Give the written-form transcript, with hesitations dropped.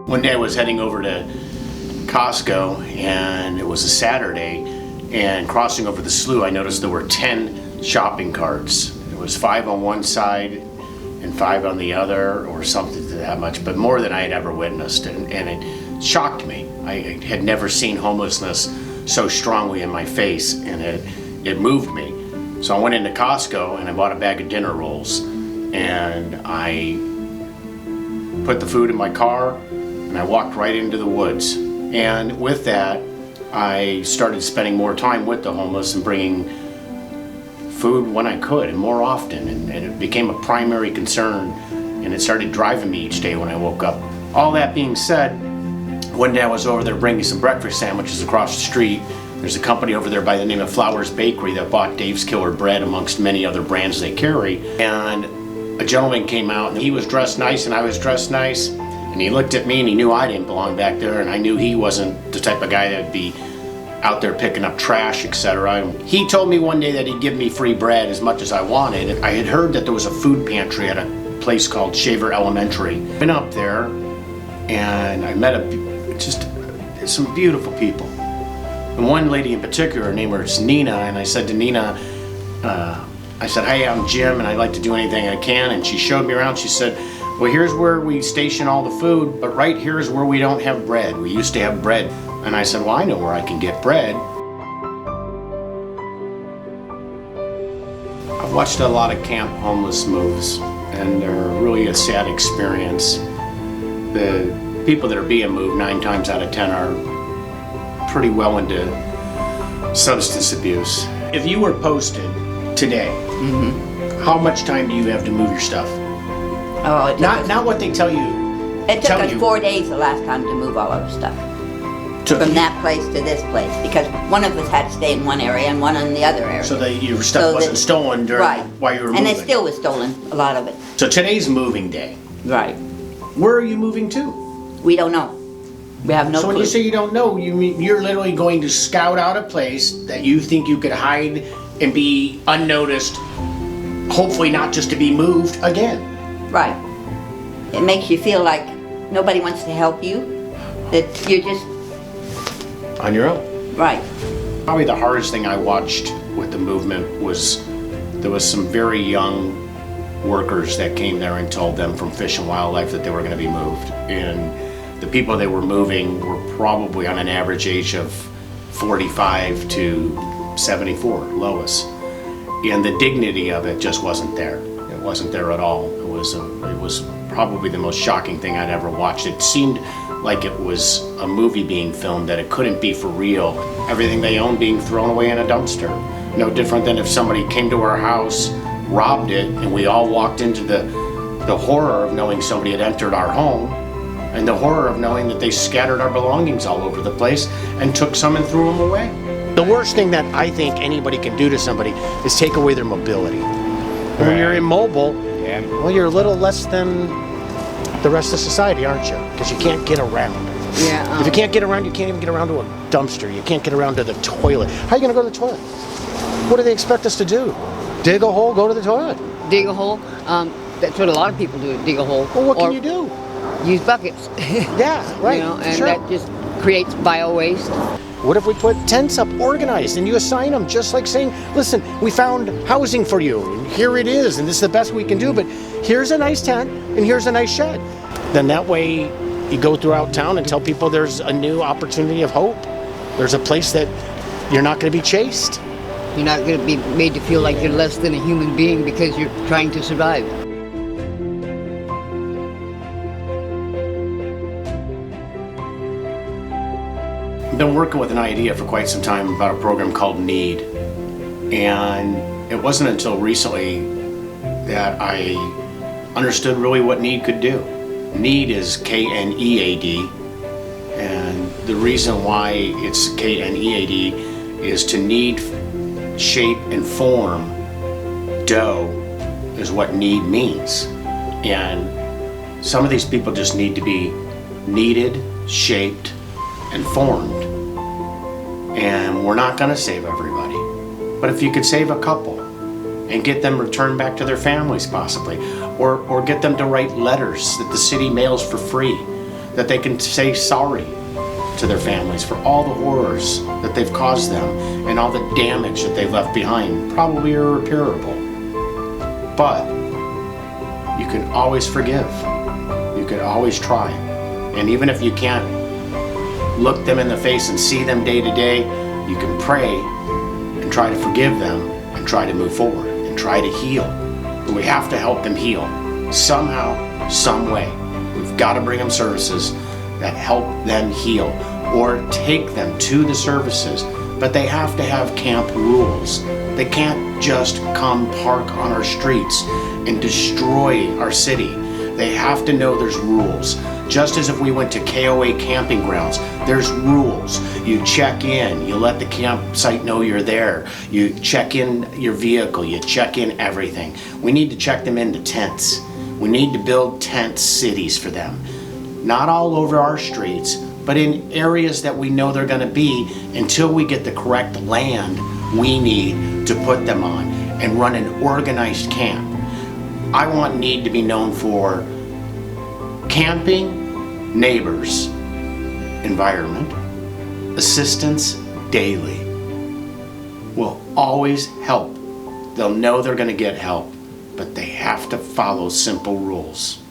One day I was heading over to Costco, and it was a Saturday, and crossing over the slough I noticed there were 10 shopping carts. There was 5 on one side and 5 on the other, or something to that much, but more than I had ever witnessed, and it shocked me. I had never seen homelessness so strongly in my face, and it moved me. So I went into Costco and I bought a bag of dinner rolls, and I put the food in my car and I walked right into the woods. And with that, I started spending more time with the homeless and bringing food when I could and more often, and it became a primary concern, and it started driving me each day when I woke up. All that being said, one day I was over there bringing some breakfast sandwiches across the street. There's a company over there by the name of Flowers Bakery that bought Dave's Killer Bread amongst many other brands they carry, and a gentleman came out and he was dressed nice and I was dressed nice, and he looked at me and he knew I didn't belong back there, and I knew he wasn't the type of guy that would be out there picking up trash, etc. He told me one day that he'd give me free bread as much as I wanted. I had heard that there was a food pantry at a place called Shaver Elementary. Been up there and I met some beautiful people. And one lady in particular, her name was Nina, and I said to Nina, I said, "Hey, I'm Jim and I'd like to do anything I can." And she showed me around. She said, "Well, here's where we station all the food, but right here is where we don't have bread. We used to have bread." And I said, "Well, I know where I can get bread." I've watched a lot of camp homeless moves, and they're really a sad experience. The people that are being moved 9 times out of 10 are pretty well into substance abuse. If you were posted today, how much time do you have to move your stuff? Oh, Not what they tell you. It took us 4 days the last time to move all our stuff. From that place to this place, because one of us had to stay in one area and one in the other area. So that your stuff wasn't stolen during while you were moving. And it still was stolen, a lot of it. So today's moving day. Right. Where are you moving to? We don't know. We have no clue. So when you say you don't know, you mean you're literally going to scout out a place that you think you could hide and be unnoticed, hopefully not just to be moved again. Right. It makes you feel like nobody wants to help you, that you're just on your own. Right. Probably the hardest thing I watched with the movement was there was some very young workers that came there and told them from Fish and Wildlife that they were going to be moved. And the people they were moving were probably on an average age of 45 to 74, lowest. And the dignity of it just wasn't there. It wasn't there at all. It was probably the most shocking thing I'd ever watched. It seemed like it was a movie being filmed, that it couldn't be for real. Everything they owned being thrown away in a dumpster. No different than if somebody came to our house, robbed it, and we all walked into the horror of knowing somebody had entered our home, and the horror of knowing that they scattered our belongings all over the place and took some and threw them away. The worst thing that I think anybody can do to somebody is take away their mobility. When you're immobile, well, you're a little less than the rest of society, aren't you? Because you can't get around. Yeah. If you can't get around, you can't even get around to a dumpster. You can't get around to the toilet. How are you going to go to the toilet? What do they expect us to do? Dig a hole, go to the toilet? Dig a hole. That's what a lot of people do, dig a hole. Well, what can you do? Use buckets. Yeah, right. You know, and sure. that just creates bio-waste. What if we put tents up organized and you assign them, just like saying, listen, we found housing for you, and here it is, and this is the best we can do, but here's a nice tent and here's a nice shed. Then that way you go throughout town and tell people there's a new opportunity of hope. There's a place that you're not going to be chased. You're not going to be made to feel like you're less than a human being because you're trying to survive. I've been working with an idea for quite some time about a program called Knead, and it wasn't until recently that I understood really what Knead could do. Knead is K-N-E-A-D, and the reason why it's K-N-E-A-D is to knead, shape, and form dough is what knead means. And some of these people just need to be kneaded, shaped, and formed. And we're not going to save everybody. But if you could save a couple, and get them returned back to their families possibly, or get them to write letters that the city mails for free, that they can say sorry to their families for all the horrors that they've caused them and all the damage that they've left behind, probably irreparable. But you can always forgive. You can always try. And even if you can't look them in the face and see them day to day, you can pray and try to forgive them and try to move forward and try to heal. But we have to help them heal somehow, some way. We've got to bring them services that help them heal, or take them to the services. But they have to have camp rules. They can't just come park on our streets and destroy our city. They have to know there's rules. Just as if we went to KOA camping grounds, there's rules. You check in, you let the campsite know you're there, you check in your vehicle, you check in everything. We need to check them into tents. We need to build tent cities for them. Not all over our streets, but in areas that we know they're gonna be until we get the correct land we need to put them on and run an organized camp. I want Knead to be known for camping, neighbors, environment, assistance daily. Will always help. They'll know they're gonna get help, but they have to follow simple rules.